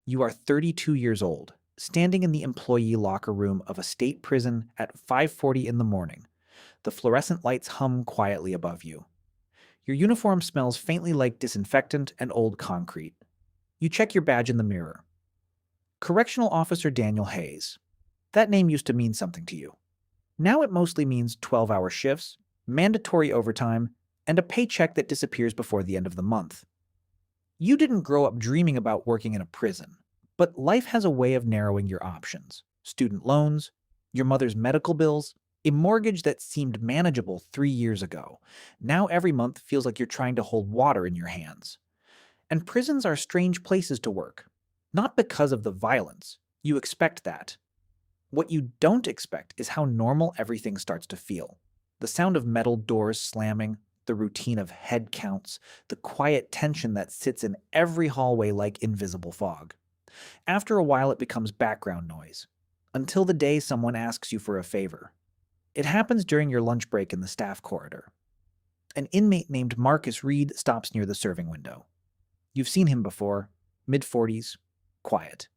You are 32 years old, standing in the employee locker room of a state prison at 5:40 in the morning. The fluorescent lights hum quietly above you. Your uniform smells faintly like disinfectant and old concrete. You check your badge in the mirror. Correctional Officer Daniel Hayes. That name used to mean something to you. Now it mostly means 12-hour shifts, mandatory overtime, and a paycheck that disappears before the end of the month. You didn't grow up dreaming about working in a prison, but life has a way of narrowing your options. Student loans, your mother's medical bills, a mortgage that seemed manageable 3 years ago. Now every month feels like you're trying to hold water in your hands. And prisons are strange places to work. Not because of the violence. You expect that. What you don't expect is how normal everything starts to feel. The sound of metal doors slamming, the routine of head counts, the quiet tension that sits in every hallway like invisible fog. After a while, it becomes background noise, until the day someone asks you for a favor. It happens during your lunch break in the staff corridor. An inmate named Marcus Reed stops near the serving window. You've seen him before, mid-40s, quiet.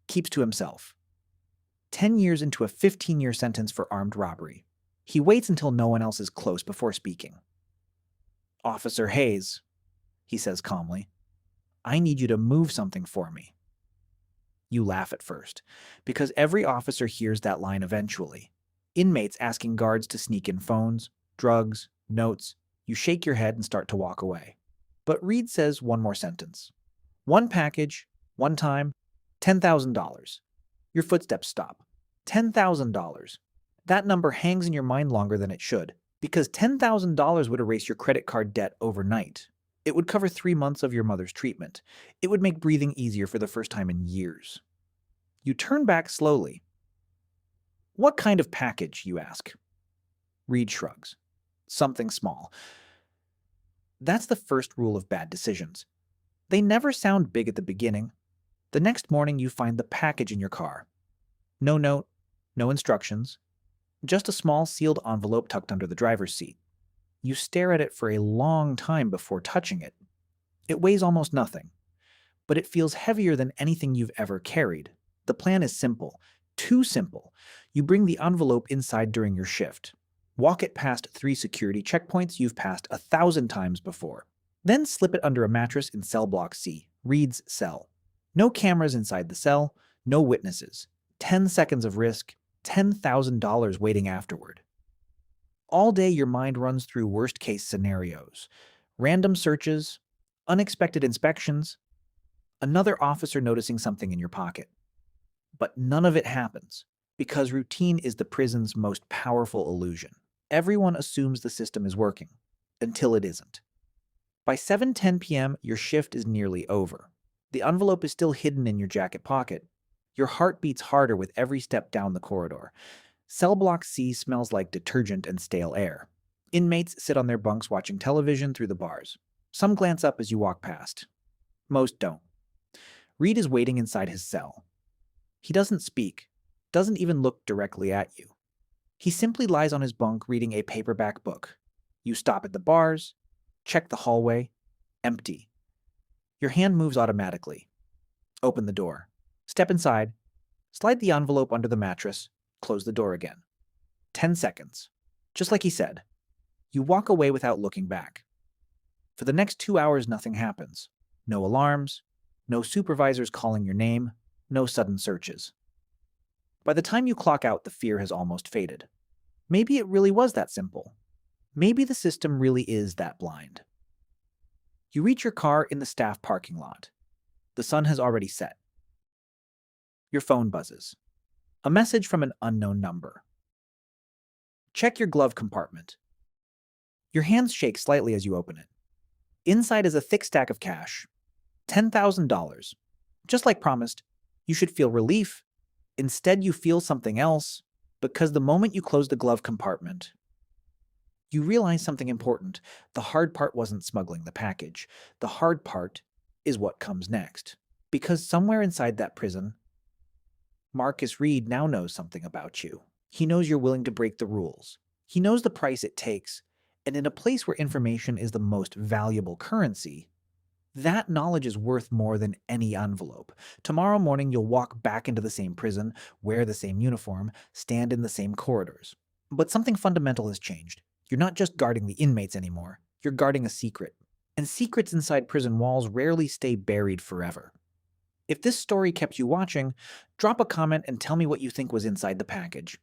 Keeps to himself. 10 years into a 15-year sentence for armed robbery. He waits until no one else is close before speaking. "Officer Hayes," he says calmly, "I need you to move something for me." You laugh at first, because every officer hears that line eventually. Inmates asking guards to sneak in phones, drugs, notes. You shake your head and start to walk away. But Reed says one more sentence. "One package, one time, $10,000. Your footsteps stop. $10,000. That number hangs in your mind longer than it should, because $10,000 would erase your credit card debt overnight. It would cover 3 months of your mother's treatment. It would make breathing easier for the first time in years. You turn back slowly. "What kind of package?" you ask. Reed shrugs. "Something small." That's the first rule of bad decisions. They never sound big at the beginning. The next morning, you find the package in your car. No note, no instructions, just a small sealed envelope tucked under the driver's seat. You stare at it for a long time before touching it. It weighs almost nothing, but it feels heavier than anything you've ever carried. The plan is simple, too simple. You bring the envelope inside during your shift. Walk it past 3 security checkpoints you've passed 1,000 times before. Then slip it under a mattress in cell block C, Reed's cell. No cameras inside the cell, no witnesses. 10 seconds of risk, $10,000 waiting afterward. All day your mind runs through worst-case scenarios. Random searches, unexpected inspections, another officer noticing something in your pocket. But none of it happens, because routine is the prison's most powerful illusion. Everyone assumes the system is working, until it isn't. By 7:10 p.m., your shift is nearly over. The envelope is still hidden in your jacket pocket. Your heart beats harder with every step down the corridor. Cell block C smells like detergent and stale air. Inmates sit on their bunks watching television through the bars. Some glance up as you walk past. Most don't. Reed is waiting inside his cell. He doesn't speak, doesn't even look directly at you. He simply lies on his bunk reading a paperback book. You stop at the bars, check the hallway, empty. Your hand moves automatically. Open the door. Step inside. Slide the envelope under the mattress. Close the door again. 10 seconds. Just like he said. You walk away without looking back. For the next 2 hours, nothing happens. No alarms, no supervisors calling your name, no sudden searches. By the time you clock out, the fear has almost faded. Maybe it really was that simple. Maybe the system really is that blind. You reach your car in the staff parking lot. The sun has already set. Your phone buzzes. A message from an unknown number. Check your glove compartment. Your hands shake slightly as you open it. Inside is a thick stack of cash. $10,000. Just like promised, you should feel relief. Instead, you feel something else, because the moment you close the glove compartment, you realize something important. The hard part wasn't smuggling the package. The hard part is what comes next. Because somewhere inside that prison, Marcus Reed now knows something about you. He knows you're willing to break the rules. He knows the price it takes. And in a place where information is the most valuable currency, That knowledge is worth more than any envelope. Tomorrow morning, you'll walk back into the same prison, wear the same uniform, stand in the same corridors. But something fundamental has changed. You're not just guarding the inmates anymore, you're guarding a secret. And secrets inside prison walls rarely stay buried forever. If this story kept you watching, drop a comment and tell me what you think was inside the package.